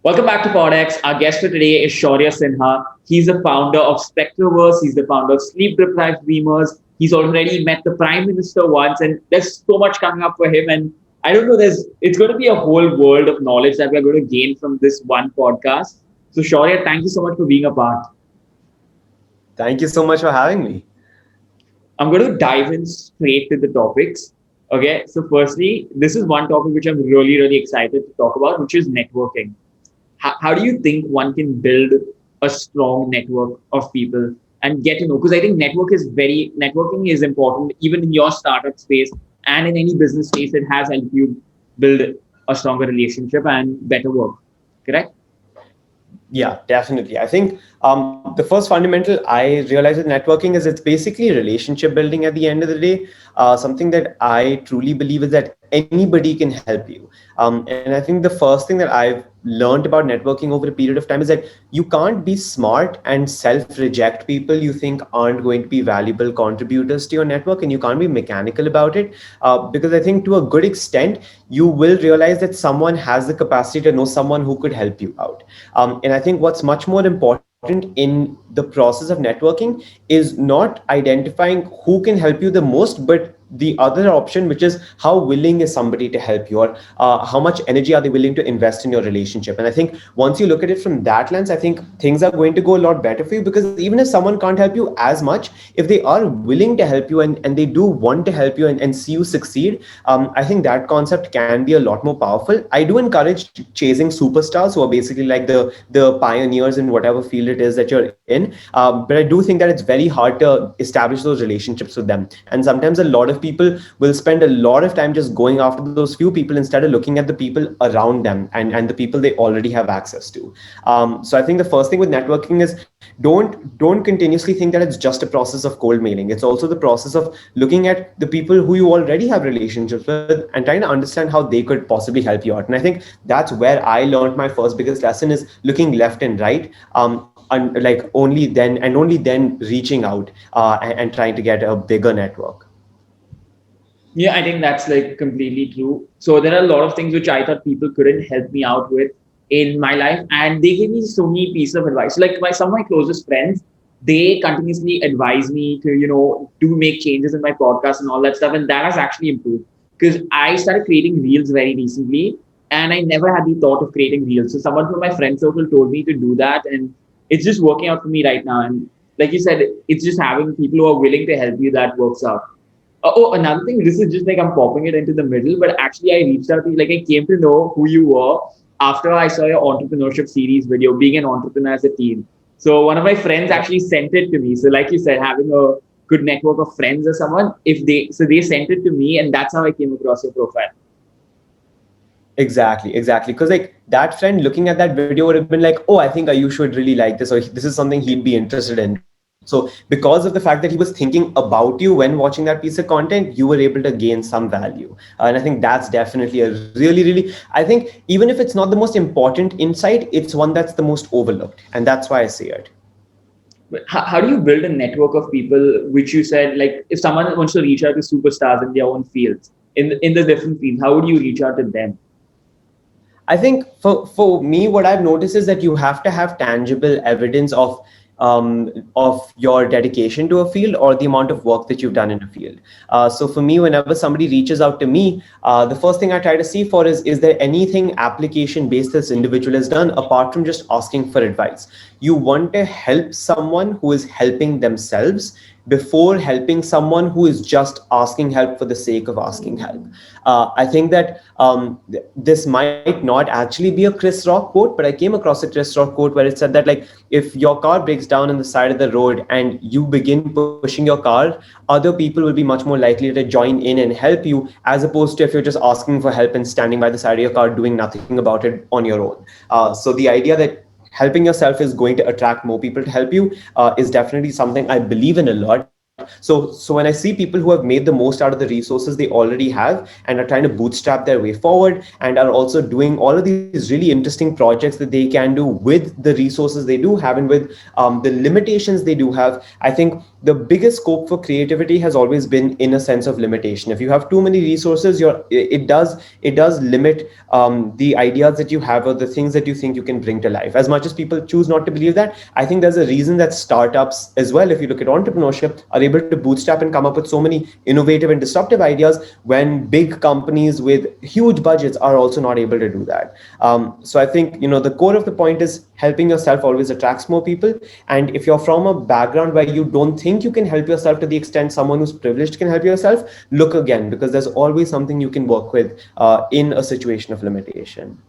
Welcome back to PodX. Our guest for today is Shaurya Sinha. He's the founder of Spectroverse. He's the founder of Sleep Deprived Dreamers. He's already met the Prime Minister once, and there's so much coming up for him. And I don't know, it's going to be a whole world of knowledge that we're going to gain from this one podcast. So, Shaurya, thank you so much for being a part. Thank you so much for having me. I'm going to dive in straight to the topics. Okay, so firstly, this is one topic which I'm really, really excited to talk about, which is networking. How do you think one can build a strong network of people and get to know? Because I think networking is important even in your startup space and in any business space. It has helped you build a stronger relationship and better work. Correct? Yeah, definitely. I think the first fundamental I realize with networking is it's basically relationship building at the end of the day. Something that I truly believe is that anybody can help you. And I think the first thing that I've learned about networking over a period of time is that you can't be smart and self reject people you think aren't going to be valuable contributors to your network, and you can't be mechanical about it. Because I think to a good extent, you will realize that someone has the capacity to know someone who could help you out. And I think what's much more important in the process of networking is not identifying who can help you the most, but the other option, which is how willing is somebody to help you, or how much energy are they willing to invest in your relationship. And I think once you look at it from that lens, I think things are going to go a lot better for you, because even if someone can't help you as much, if they are willing to help you and they do want to help you and see you succeed, I think that concept can be a lot more powerful. I do encourage chasing superstars who are basically like the pioneers in whatever field it is that you're in. But I do think that it's very hard to establish those relationships with them. And sometimes a lot of people will spend a lot of time just going after those few people instead of looking at the people around them and the people they already have access to. So I think the first thing with networking is don't continuously think that it's just a process of cold mailing. It's also the process of looking at the people who you already have relationships with and trying to understand how they could possibly help you out. And I think that's where I learned my first biggest lesson, is looking left and right, and like only then reaching out and trying to get a bigger network. Yeah, I think that's like completely true. So there are a lot of things which I thought people couldn't help me out with in my life, and they gave me so many pieces of advice. Like some of my closest friends, they continuously advise me to to make changes in my podcast and all that stuff, and that has actually improved because I started creating reels very recently, and I never had the thought of creating reels. So someone from my friend circle told me to do that, and it's just working out for me right now. And like you said, it's just having people who are willing to help you that works out. Oh, another thing, this is just like I'm popping it into the middle, but actually I reached out to you, like I came to know who you were after I saw your entrepreneurship series video, being an entrepreneur as a teen. So one of my friends actually sent it to me. So like you said, having a good network of friends or someone, they sent it to me, and that's how I came across your profile. Exactly. Because like that friend looking at that video would have been like, oh, I think you should really like this, or this is something he'd be interested in. So because of the fact that he was thinking about you when watching that piece of content, you were able to gain some value. And I think that's definitely a really, I think even if it's not the most important insight, it's one that's the most overlooked. And that's why I say it. But how do you build a network of people, which you said, like if someone wants to reach out to superstars in their own fields, in the different fields, how would you reach out to them? I think for me, what I've noticed is that you have to have tangible evidence of your dedication to a field or the amount of work that you've done in a field. So for me, whenever somebody reaches out to me, the first thing I try to see for is there anything application based this individual has done apart from just asking for advice. You want to help someone who is helping themselves before helping someone who is just asking help for the sake of asking help. I think that this might not actually be a Chris Rock quote, but I came across a Chris Rock quote where it said that, like, if your car breaks down on the side of the road and you begin pushing your car, other people will be much more likely to join in and help you, as opposed to if you're just asking for help and standing by the side of your car doing nothing about it on your own. So the idea that helping yourself is going to attract more people to help you is definitely something I believe in a lot. So when I see people who have made the most out of the resources they already have and are trying to bootstrap their way forward and are also doing all of these really interesting projects that they can do with the resources they do have and with the limitations they do have, I think the biggest scope for creativity has always been in a sense of limitation. If you have too many resources, it does limit the ideas that you have or the things that you think you can bring to life. As much as people choose not to believe that, I think there's a reason that startups as well, if you look at entrepreneurship, are able to bootstrap and come up with so many innovative and disruptive ideas when big companies with huge budgets are also not able to do that. So I think, the core of the point is helping yourself always attracts more people. And if you're from a background where you don't think you can help yourself to the extent someone who's privileged can help yourself, look again, because there's always something you can work with in a situation of limitation.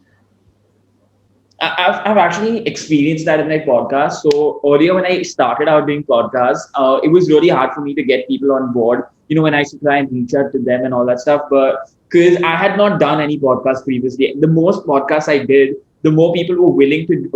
I've actually experienced that in my podcast. So earlier when I started out doing podcasts, it was really hard for me to get people on board. When I used to try and reach out to them and all that stuff, but because I had not done any podcasts previously, the most podcasts I did, the more people were willing to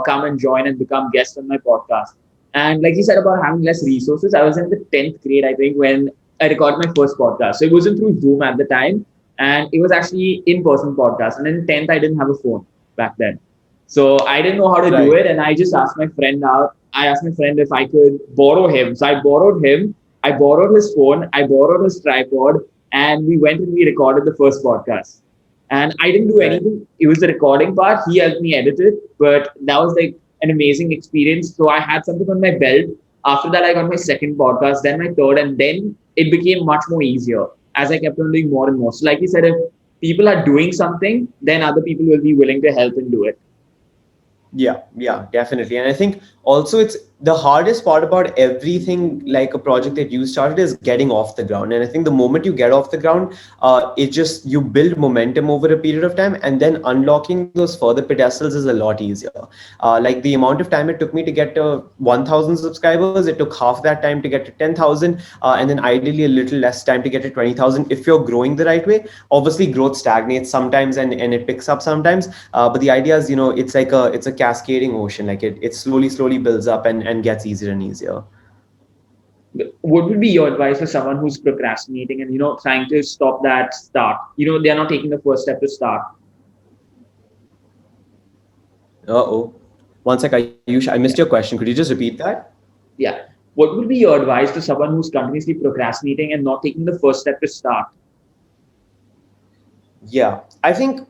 come and join and become guests on my podcast. And like you said about having less resources, I was in the 10th grade, I think, when I recorded my first podcast. So it wasn't through Zoom at the time, and it was actually in-person podcast. And in 10th, I didn't have a phone back then. So I didn't know how to do Right. it, and I just asked my friend out. I asked my friend if I could borrow him. So I borrowed him. I borrowed his phone. I borrowed his tripod, and we went and we recorded the first podcast. And I didn't do Right. anything. It was the recording part. He helped me edit it, but that was like an amazing experience. So I had something on my belt. After that, I got my second podcast, then my third, and then it became much more easier as I kept on doing more and more. So, like you said, if people are doing something, then other people will be willing to help and do it. Yeah, definitely. And I think also it's the hardest part about everything like a project that you started is getting off the ground. And I think the moment you get off the ground, it just you build momentum over a period of time, and then unlocking those further pedestals is a lot easier. Like the amount of time it took me to get to 1,000 subscribers, it took half that time to get to 10,000, and then ideally a little less time to get to 20,000 if you're growing the right way. Obviously, growth stagnates sometimes and it picks up sometimes. But the idea is, it's a cascading ocean. Like it slowly builds up and gets easier and easier. What would be your advice for someone who's procrastinating and trying to stop that start? They're not taking the first step to start. Uh-oh. One sec, Ayush, I missed your question. Could you just repeat that? Yeah. What would be your advice to someone who's continuously procrastinating and not taking the first step to start? Yeah. I think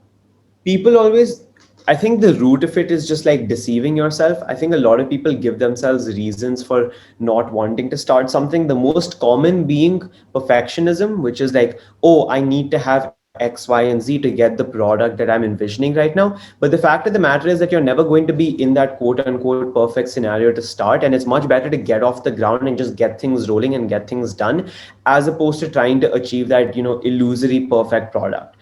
the root of it is just like deceiving yourself. I think a lot of people give themselves reasons for not wanting to start something. The most common being perfectionism, which is like, oh, I need to have X, Y, and Z to get the product that I'm envisioning right now. But the fact of the matter is that you're never going to be in that quote unquote perfect scenario to start. And it's much better to get off the ground and just get things rolling and get things done, as opposed to trying to achieve that, illusory perfect product.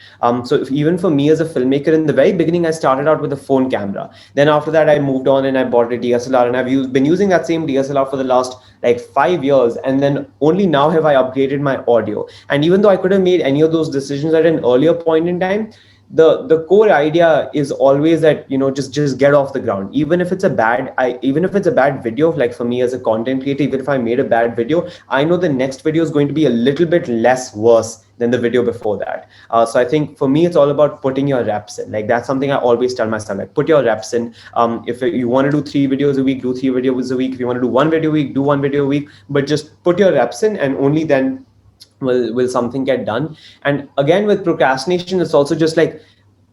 So even for me as a filmmaker, in the very beginning, I started out with a phone camera. Then after that, I moved on and I bought a DSLR, and been using that same DSLR for the last like 5 years. And then only now have I upgraded my audio. And even though I could have made any of those decisions at an earlier point in time, the core idea is always that, just get off the ground. Even if it's a bad video, like for me as a content creator, even if I made a bad video, I know the next video is going to be a little bit less worse than the video before that. So I think for me, it's all about putting your reps in. Like that's something I always tell myself, like put your reps in. If you want to do 3 videos a week, do 3 videos a week. If you want to do 1 video a week, do 1 video a week, but just put your reps in, and only then will something get done. And again, with procrastination, it's also just like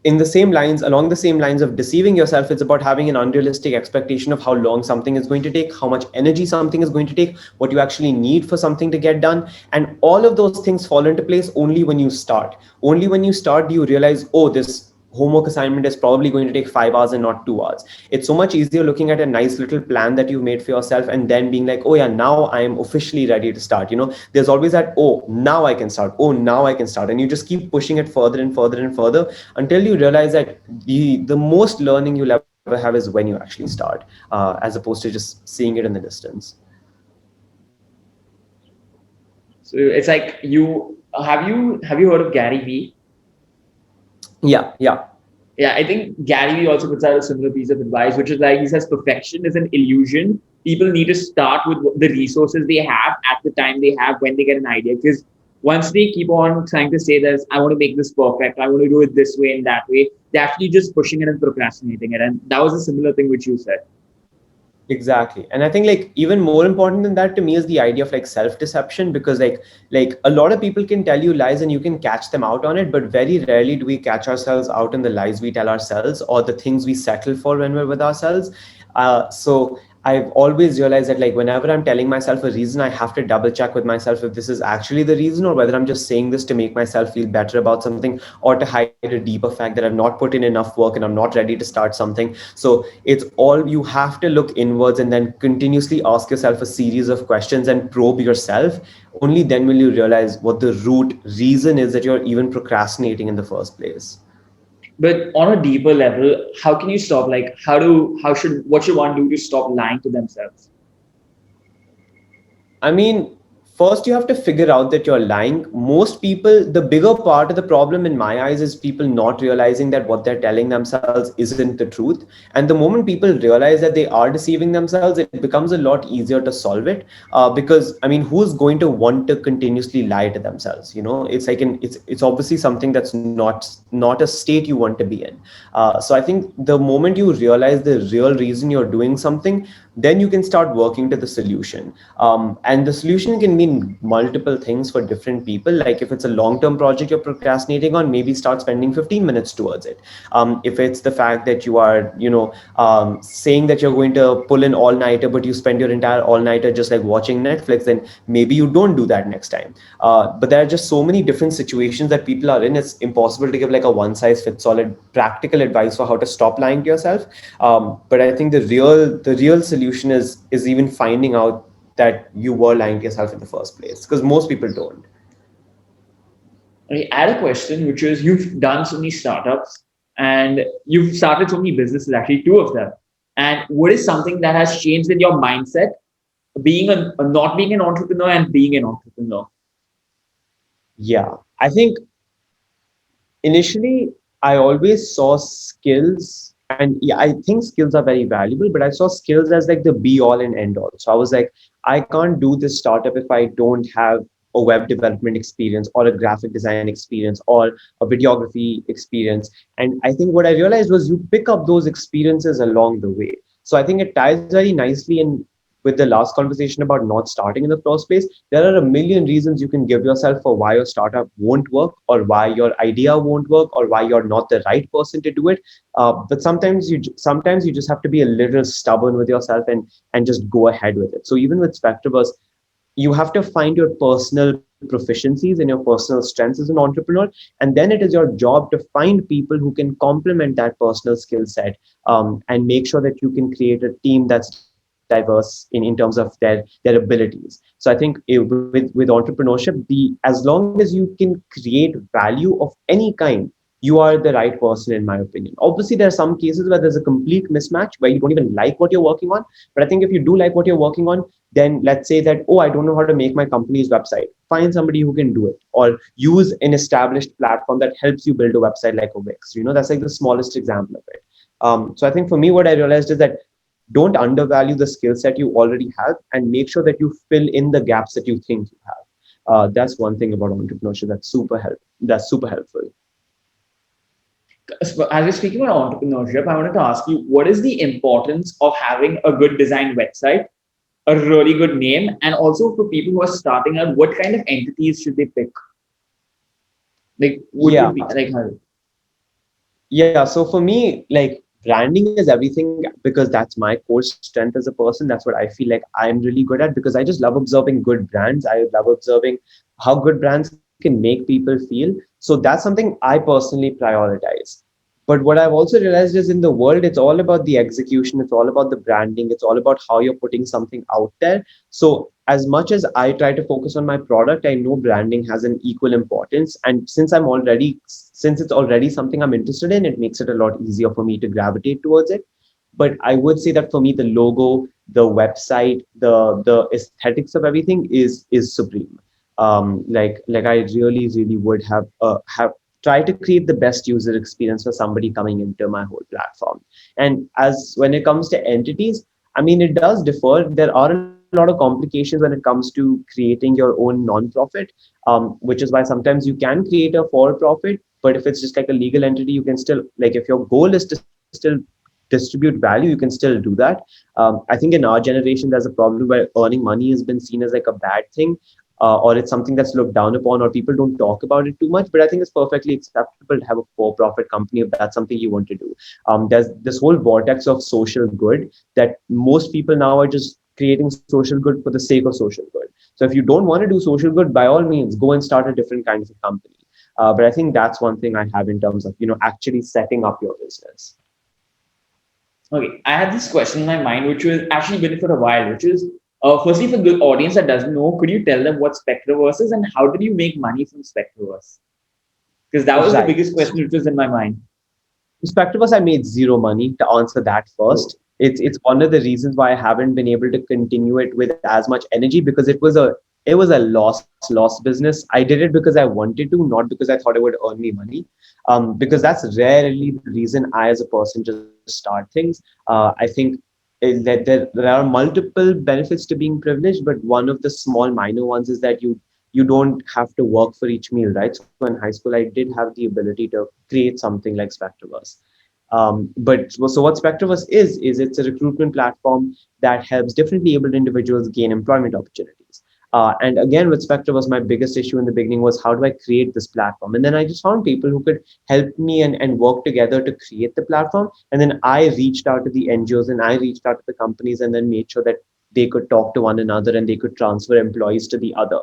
along the same lines of deceiving yourself. It's about having an unrealistic expectation of how long something is going to take, how much energy something is going to take, what you actually need for something to get done. And all of those things fall into place only when you start. Only when you start do you realize, oh, this homework assignment is probably going to take 5 hours and not 2 hours. It's so much easier looking at a nice little plan that you've made for yourself and then being like, oh yeah, now I am officially ready to start. There's always that, oh, now I can start. Oh, now I can start. And you just keep pushing it further and further and further until you realize that the most learning you'll ever have is when you actually start, as opposed to just seeing it in the distance. So it's like have you heard of Gary Vee? Yeah. Yeah, I think Gary Vee also puts out a similar piece of advice, which is like he says perfection is an illusion. People need to start with the resources they have at the time they have when they get an idea. Because once they keep on trying to say this, I want to make this perfect, I want to do it this way and that way, they're actually just pushing it and procrastinating it. And that was a similar thing which you said. Exactly. And I think like even more important than that to me is the idea of like self-deception, because like a lot of people can tell you lies and you can catch them out on it, but very rarely do we catch ourselves out in the lies we tell ourselves or the things we settle for when we're with ourselves. So I've always realized that like whenever I'm telling myself a reason, I have to double check with myself if this is actually the reason or whether I'm just saying this to make myself feel better about something or to hide a deeper fact that I've not put in enough work and I'm not ready to start something. So it's all, you have to look inwards and then continuously ask yourself a series of questions and probe yourself. Only then will you realize what the root reason is that you're even procrastinating in the first place. But on a deeper level, how can you stop? Like, what should one do to stop lying to themselves? I mean, first you have to figure out that you're lying. Most people, the bigger part of the problem in my eyes is people not realizing that what they're telling themselves isn't the truth. And the moment people realize that they are deceiving themselves, it becomes a lot easier to solve it. Because I mean, who's going to want to continuously lie to themselves? You know, it's like it's obviously something that's not a state you want to be in. So I think the moment you realize the real reason you're doing something, then you can start working to the solution. And the solution can mean multiple things for different people. Like if it's a long-term project you're procrastinating on, maybe start spending 15 minutes towards it. If it's the fact that you are, saying that you're going to pull an all-nighter, but you spend your entire all-nighter just like watching Netflix, then maybe you don't do that next time. But there are just so many different situations that people are in. It's impossible to give like a one-size-fits-all practical advice for how to stop lying to yourself. But I think the real solution is even finding out that you were lying to yourself in the first place, because most people don't. I had a question, which is you've done so many startups and you've started so many businesses, actually, two of them. And what is something that has changed in your mindset, being not being an entrepreneur and being an entrepreneur? Yeah, I think initially I always saw skills, and yeah, I think skills are very valuable, but I saw skills as like the be all and end all. So I was like, I can't do this startup if I don't have a web development experience or a graphic design experience or a videography experience. And I think what I realized was you pick up those experiences along the way. So I think it ties very nicely in with the last conversation about not starting in the first place. There are a million reasons you can give yourself for why your startup won't work or why your idea won't work or why you're not the right person to do it. But sometimes you just have to be a little stubborn with yourself and just go ahead with it. So even with Spectrobus, you have to find your personal proficiencies and your personal strengths as an entrepreneur, and then it is your job to find people who can complement that personal skill set, and make sure that you can create a team that's diverse in terms of their abilities. So I think with entrepreneurship, the as long as you can create value of any kind, you are the right person in my opinion. Obviously there are some cases where there's a complete mismatch where you don't even like what you're working on, but I think if you do like what you're working on, then let's say that, oh, I don't know how to make my company's website, find somebody who can do it, or use an established platform that helps you build a website like a Wix. That's like the smallest example of it. So I think for me, what I realized is that don't undervalue the skill set you already have and make sure that you fill in the gaps that you think you have. That's one thing about entrepreneurship that's super helpful. As we're speaking about entrepreneurship, I wanted to ask you, what is the importance of having a good design website, a really good name, and also for people who are starting out, what kind of entities should they pick? Like, what Yeah. would be like? Yeah, so for me, like branding is everything because that's my core strength as a person. That's what I feel like I'm really good at, because I just love observing good brands. I love observing how good brands can make people feel. So that's something I personally prioritize. But what I've also realized is in the world, it's all about the execution, it's all about the branding, it's all about how you're putting something out there. So as much as I try to focus on my product, I know branding has an equal importance. And since it's already something I'm interested in, it makes it a lot easier for me to gravitate towards it. But I would say that for me, the logo, the website, the aesthetics of everything is supreme. Like I really would have try to create the best user experience for somebody coming into my whole platform. And as when it comes to entities, I mean, it does differ. There are a lot of complications when it comes to creating your own non-profit, which is why sometimes you can create a for-profit. But if it's just like a legal entity, you can still, like, if your goal is to still distribute value, you can still do that. I think in our generation, there's a problem where earning money has been seen as like a bad thing, or it's something that's looked down upon, or people don't talk about it too much. But I think it's perfectly acceptable to have a for-profit company if that's something you want to do. There's this whole vortex of social good that most people now are just creating social good for the sake of social good. So if you don't want to do social good, by all means, go and start a different kind of a company. But I think that's one thing I have in terms of, actually setting up your business. Okay, I had this question in my mind, which was actually been for a while, which is firstly for the audience that doesn't know, could you tell them what Spectroverse is and how did you make money from Spectroverse? Because that was the Right. biggest question which was in my mind. Spectrobus, I made zero money to answer that Oh, first. It's one of the reasons why I haven't been able to continue it with as much energy, because it was a loss business. I did it because I wanted to, not because I thought it would earn me money. Because that's rarely the reason I as a person just start things. I think that there are multiple benefits to being privileged, but one of the small minor ones is that you don't have to work for each meal, right? So in high school, I did have the ability to create something like Spectroverse. But what Spectroverse is it's a recruitment platform that helps differently abled individuals gain employment opportunities. And again, with Spectroverse, my biggest issue in the beginning was how do I create this platform? And then I just found people who could help me and work together to create the platform. And then I reached out to the NGOs and I reached out to the companies and then made sure that they could talk to one another and they could transfer employees to the other.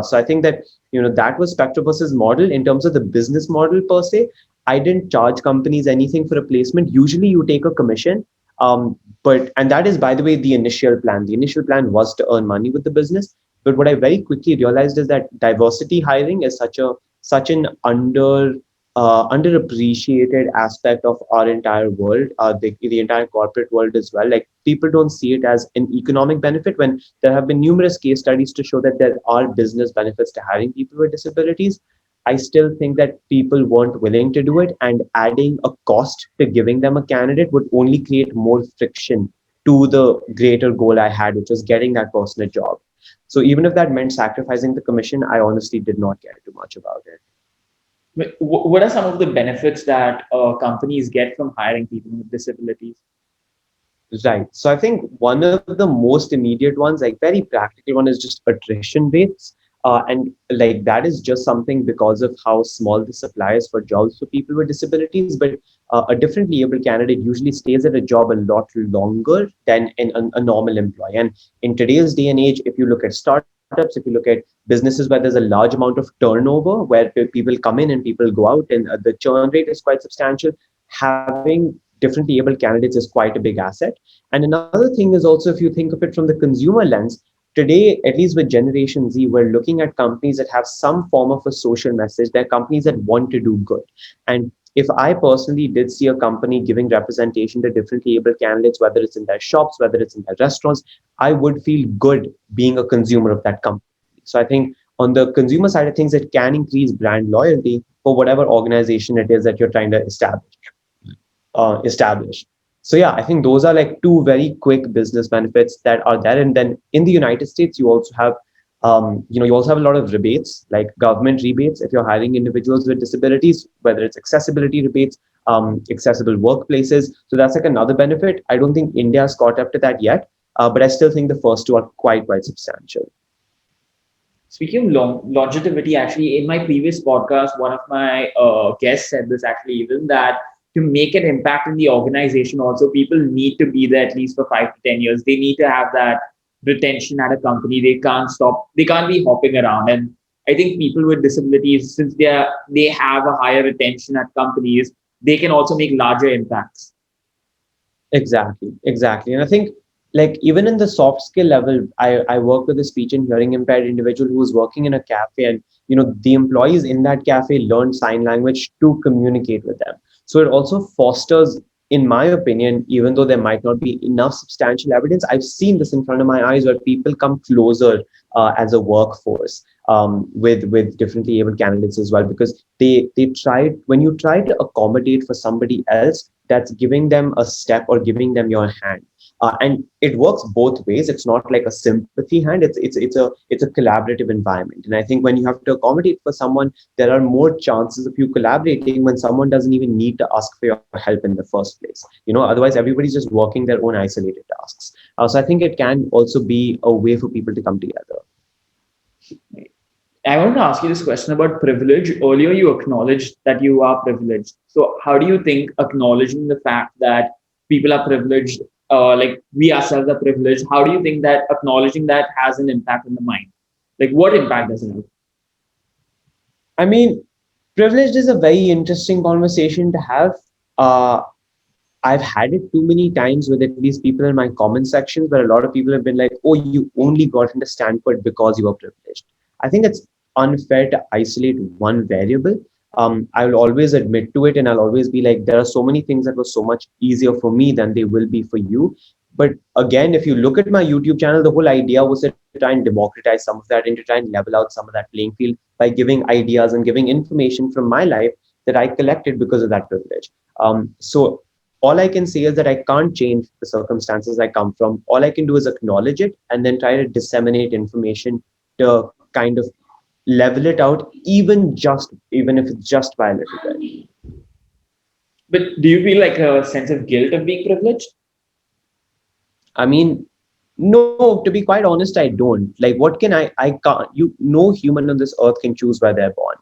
So I think that that was Spectroverse's model in terms of the business model per se. I didn't charge companies anything for a placement. Usually you take a commission. And that is, by the way, the initial plan. The initial plan was to earn money with the business. But what I very quickly realized is that diversity hiring is such an underappreciated aspect of our entire world, the entire corporate world as well. Like people don't see it as an economic benefit when there have been numerous case studies to show that there are business benefits to hiring people with disabilities. I still think that people weren't willing to do it, and adding a cost to giving them a candidate would only create more friction to the greater goal I had, which was getting that person a job. So even if that meant sacrificing the commission, I honestly did not care too much about it. what are some of the benefits that companies get from hiring people with disabilities? Right. So I think one of the most immediate ones, like very practical one, is just attrition rates. And like that is just something because of how small the supply is for jobs for people with disabilities. But a differently able candidate usually stays at a job a lot longer than a normal employee. And in today's day and age, if you look at startups, if you look at businesses where there's a large amount of turnover, where people come in and people go out, and the churn rate is quite substantial, having differently able candidates is quite a big asset. And another thing is also, if you think of it from the consumer lens, today, at least with Generation Z, we're looking at companies that have some form of a social message. They're companies that want to do good. And if I personally did see a company giving representation to differently able candidates, whether it's in their shops, whether it's in their restaurants, I would feel good being a consumer of that company. So I think on the consumer side of things, it can increase brand loyalty for whatever organization it is that you're trying to establish. So yeah, I think those are like two very quick business benefits that are there. And then in the United States, you also have a lot of rebates, like government rebates, if you're hiring individuals with disabilities, whether it's accessibility rebates, accessible workplaces. So that's like another benefit. I don't think India has caught up to that yet, but I still think the first two are quite substantial. Speaking of longevity, actually, in my previous podcast, one of my guests said this actually, even that to make an impact in the organization, also people need to be there at least for 5 to 10 years. They need to have that retention at a company. They can't stop. They can't be hopping around. And I think people with disabilities, since they have a higher retention at companies, they can also make larger impacts. Exactly. And I think like even in the soft skill level, I work with a speech and hearing impaired individual who was working in a cafe, and the employees in that cafe learned sign language to communicate with them. So it also fosters, in my opinion, even though there might not be enough substantial evidence, I've seen this in front of my eyes where people come closer as a workforce with differently able candidates as well, because they tried when you try to accommodate for somebody else, that's giving them a step or giving them your hand. And it works both ways. It's not like a sympathy hand. It's a collaborative environment. And I think when you have to accommodate for someone, there are more chances of you collaborating when someone doesn't even need to ask for your help in the first place. Otherwise everybody's just working their own isolated tasks. So I think it can also be a way for people to come together. I want to ask you this question about privilege. Earlier, you acknowledged that you are privileged. So, how do you think acknowledging the fact that people are privileged, like we ourselves are privileged, how do you think that acknowledging that has an impact on the mind? Like, what impact does it have? I mean, privileged is a very interesting conversation to have. Uh, I've had it too many times with at least people in my comment sections where a lot of people have been like, oh, you only got into Stanford because you were privileged. I think it's unfair to isolate one variable. I will always admit to it, and I'll always be like, there are so many things that were so much easier for me than they will be for you. But again, if you look at my YouTube channel, the whole idea was to try and democratize some of that and to try and level out some of that playing field by giving ideas and giving information from my life that I collected because of that privilege. So all I can say is that I can't change the circumstances I come from. All I can do is acknowledge it and then try to disseminate information to kind of level it out, even if it's just by a little bit. But do you feel like a sense of guilt of being privileged? I mean, no, to be quite honest, I don't. Like, what can I can't, no human on this earth can choose where they're born.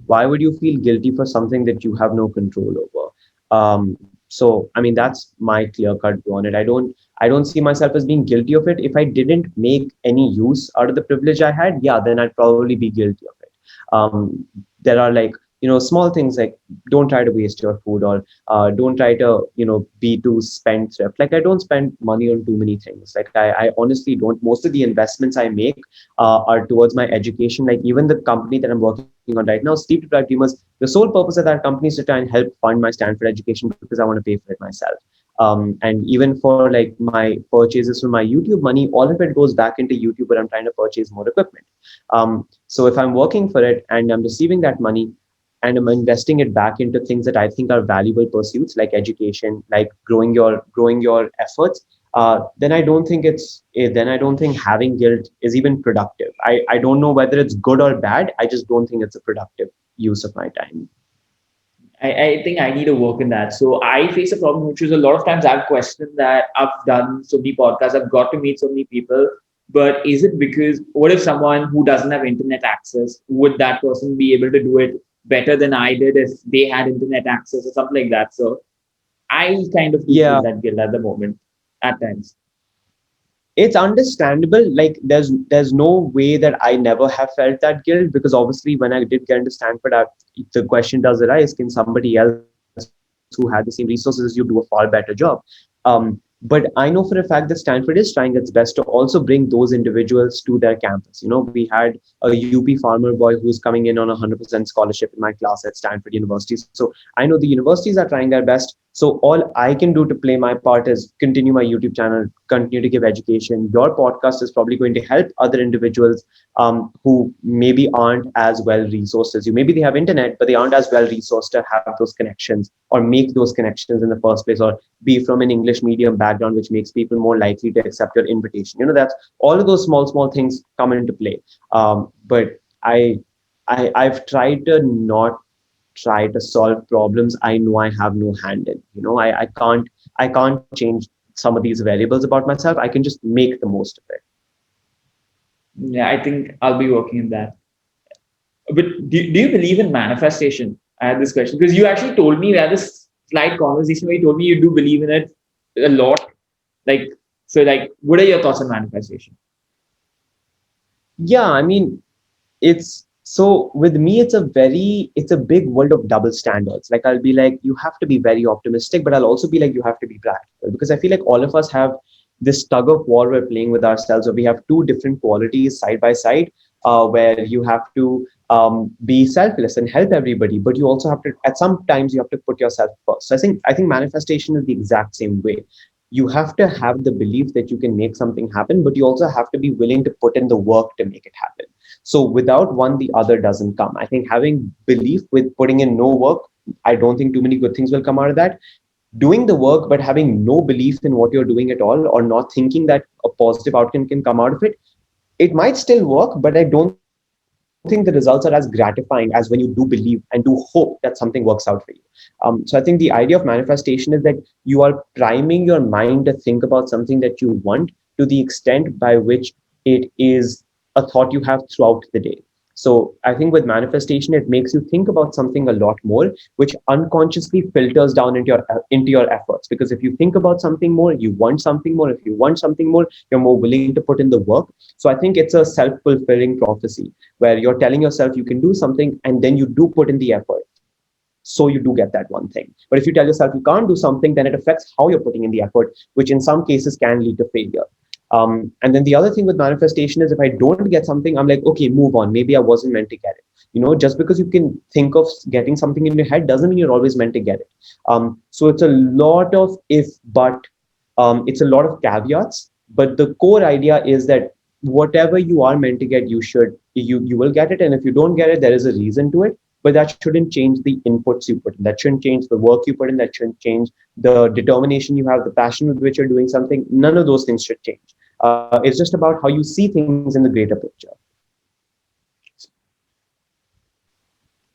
Why would you feel guilty for something that you have no control over? So, I mean, that's my clear cut view on it. I don't see myself as being guilty of it. If I didn't make any use out of the privilege I had, yeah, then I'd probably be guilty of it. There are like, small things like don't try to waste your food, or don't try to be too spendthrift. Like, I don't spend money on too many things. Like, I honestly don't. Most of the investments I make are towards my education. Like, even the company that I'm working on right now, Sleep Deprived Dreamers, the sole purpose of that company is to try and help fund my Stanford education because I want to pay for it myself. And even for like my purchases from my YouTube money, all of it goes back into YouTube, but I'm trying to purchase more equipment. So if I'm working for it and I'm receiving that money and I'm investing it back into things that I think are valuable pursuits like education, like growing your efforts, then I don't think having guilt is even productive. I don't know whether it's good or bad. I just don't think it's a productive use of my time. I think I need to work in that. So I face a problem, which is a lot of times I've questioned that I've done so many podcasts, I've got to meet so many people. But is it because what if someone who doesn't have internet access, would that person be able to do it better than I did if they had internet access or something like that? So I kind of do feel Yeah, that guilt at the moment at times. it's understandable. Like, there's no way that I never have felt that guilt, because obviously when I did get into Stanford, the question does arise: can somebody else who had the same resources as you do a far better job? But I know for a fact that Stanford is trying its best to also bring those individuals to their campus. We had a UP farmer boy who's coming in on 100% scholarship in my class at Stanford University. So I know the universities are trying their best. So all I can do to play my part is continue my YouTube channel, continue to give education. Your podcast is probably going to help other individuals who maybe aren't as well resourced as you. Maybe they have internet, but they aren't as well resourced to have those connections or make those connections in the first place, or be from an English medium background, which makes people more likely to accept your invitation. That's all of those small things come into play. But I've tried to not try to solve problems I know I have no hand in. I can't change some of these variables about myself. I can just make the most of it. Yeah, I think I'll be working in that. But do you believe in manifestation? I had this question because you actually told me we had this slight conversation where you told me you do believe in it a lot. Like, so like, what are your thoughts on manifestation? Yeah, I mean, it's so with me, it's a big world of double standards. Like, I'll be like, you have to be very optimistic, but I'll also be like, you have to be practical, because I feel like all of us have this tug of war we're playing with ourselves, where we have two different qualities side by side, where you have to be selfless and help everybody, but you also have to, at some times you have to put yourself first. So I think manifestation is the exact same way. You have to have the belief that you can make something happen, but you also have to be willing to put in the work to make it happen. So without one, the other doesn't come. I think having belief with putting in no work, I don't think too many good things will come out of that. doing the work but having no belief in what you're doing at all, or not thinking that a positive outcome can come out of it, it might still work, but I don't think the results are as gratifying as when you do believe and do hope that something works out for you. So I think the idea of manifestation is that you are priming your mind to think about something that you want to the extent by which it is a thought you have throughout the day. So I think with manifestation, it makes you think about something a lot more, which unconsciously filters down into your efforts. Because if you think about something more, you want something more. If you want something more, you're more willing to put in the work. So I think it's a self-fulfilling prophecy where you're telling yourself you can do something and then you do put in the effort. So you do get that one thing. But if you tell yourself you can't do something, then it affects how you're putting in the effort, which in some cases can lead to failure. And then the other thing with manifestation is if I don't get something, I'm like, okay, move on. Maybe I wasn't meant to get it. Just because you can think of getting something in your head doesn't mean you're always meant to get it. So it's a lot of if, but it's a lot of caveats. But the core idea is that whatever you are meant to get, you will get it. And if you don't get it, there is a reason to it. But that shouldn't change the inputs you put in. That shouldn't change the work you put in. That shouldn't change the determination you have, the passion with which you're doing something. None of those things should change. It's just about how you see things in the greater picture.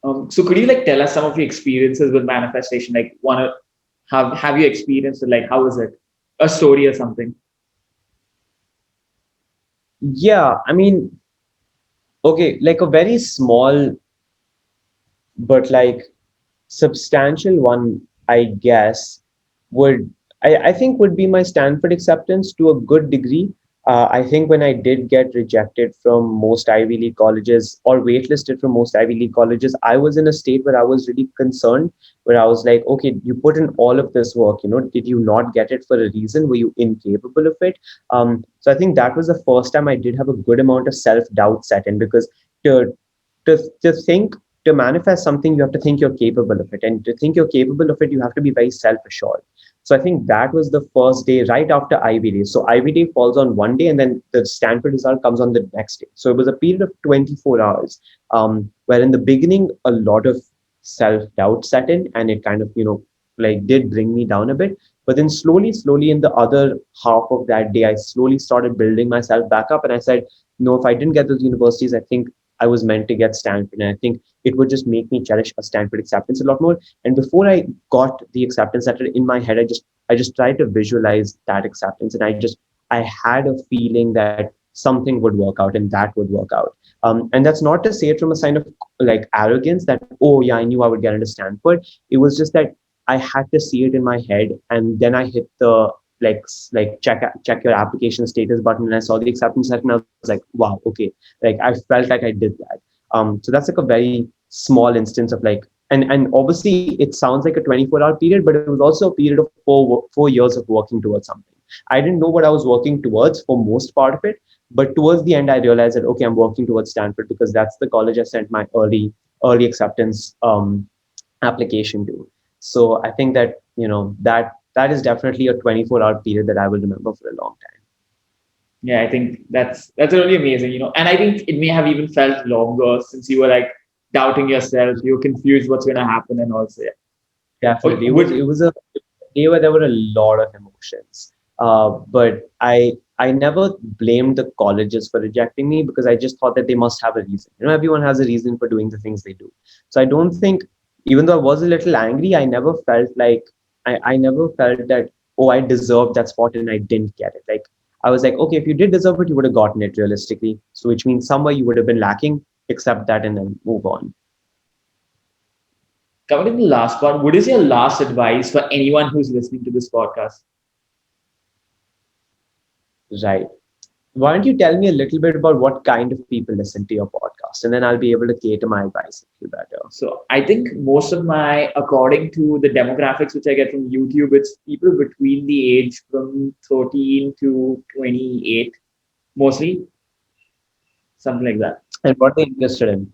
So could you like tell us some of your experiences with manifestation? Like, wanna have you experienced it? Like, how was it? A story or something? Yeah, I mean, okay, like a very small but like substantial one, I guess, I think would be my Stanford acceptance to a good degree. I think when I did get rejected from most Ivy League colleges or waitlisted from most Ivy League colleges, I was in a state where I was really concerned, where I was like, okay, you put in all of this work, did you not get it for a reason? Were you incapable of it? So I think that was the first time I did have a good amount of self-doubt set in, because to to think to manifest something, you have to think you're capable of it. And to think you're capable of it, you have to be very self assured. So I think that was the first day right after Ivy Day. So Ivy Day falls on one day and then the Stanford result comes on the next day. So it was a period of 24 hours where in the beginning, a lot of self doubt set in and it kind of, like did bring me down a bit. But then slowly in the other half of that day, I slowly started building myself back up. And I said, no, if I didn't get those universities, I think I was meant to get Stanford. And I think it would just make me cherish a Stanford acceptance a lot more. And before I got the acceptance letter in my head, I just tried to visualize that acceptance. And I had a feeling that something would work out and that would work out. And that's not to say it from a sign of like arrogance that, oh yeah, I knew I would get into Stanford. It was just that I had to see it in my head. And then I hit the like check your application status button, and I saw the acceptance letter and I was like, wow, okay, like I felt like I did that. So that's like a very small instance of like, and obviously it sounds like a 24-hour period, but it was also a period of 4 years of working towards something. I didn't know what I was working towards for most part of it, but towards the end I realized that okay, I'm working towards Stanford because that's the college I sent my early acceptance application to. So I think that that is definitely a 24-hour period that I will remember for a long time. Yeah, I think that's really amazing, And I think it may have even felt longer since you were like doubting yourself, you were confused what's going to happen, and also, yeah. Definitely, Okay, it was a day where there were a lot of emotions. But I never blamed the colleges for rejecting me because I just thought that they must have a reason. Everyone has a reason for doing the things they do. So I don't think, even though I was a little angry, I never felt that, oh, I deserved that spot and I didn't get it. Like I was like, okay, if you did deserve it, you would have gotten it realistically. So which means somewhere you would have been lacking, accept that and then move on. coming to the last part, what is your last advice for anyone who's listening to this podcast? Right. Why don't you tell me a little bit about what kind of people listen to your podcast, and then I'll be able to cater my advice a little better. So I think most of according to the demographics which I get from YouTube, it's people between the age from 13 to 28, mostly, something like that. And what they're interested in.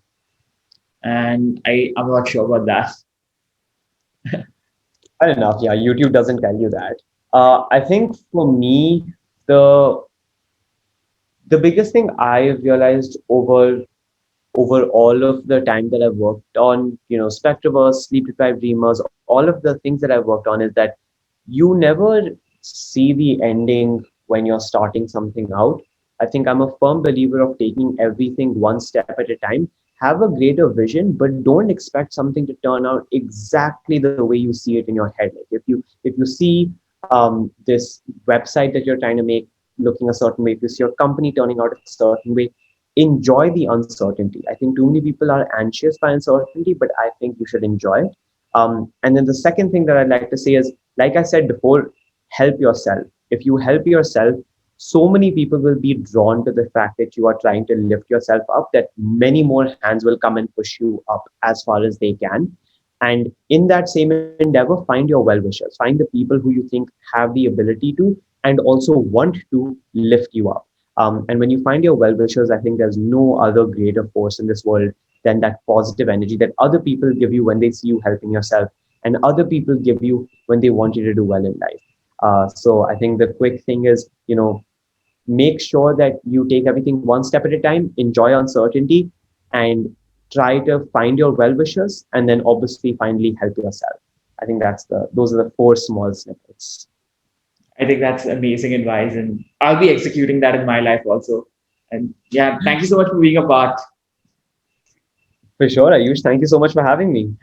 And I'm not sure about that. Fair enough. Yeah, YouTube doesn't tell you that. I think for me, the the biggest thing I realized over all of the time that I've worked on, Spectroverse, Sleep Deprived Dreamers, all of the things that I've worked on is that you never see the ending when you're starting something out. I think I'm a firm believer of taking everything one step at a time. Have a greater vision, but don't expect something to turn out exactly the way you see it in your head. Like if you see this website that you're trying to make looking a certain way, if you see your company turning out a certain way, enjoy the uncertainty. I think too many people are anxious by uncertainty, but I think you should enjoy it. And then the second thing that I'd like to say is, like I said before, help yourself. If you help yourself, so many people will be drawn to the fact that you are trying to lift yourself up, that many more hands will come and push you up as far as they can. And in that same endeavor, find your well wishers, find the people who you think have the ability to and also want to lift you up. And when you find your well wishers, I think there's no other greater force in this world than that positive energy that other people give you when they see you helping yourself, and other people give you when they want you to do well in life. So I think the quick thing is, make sure that you take everything one step at a time, enjoy uncertainty, and try to find your well wishers, and then obviously finally help yourself. I think those are the four small snippets. I think that's amazing advice, and I'll be executing that in my life also. And yeah, thank you so much for being a part. For sure, Ayush. Thank you so much for having me.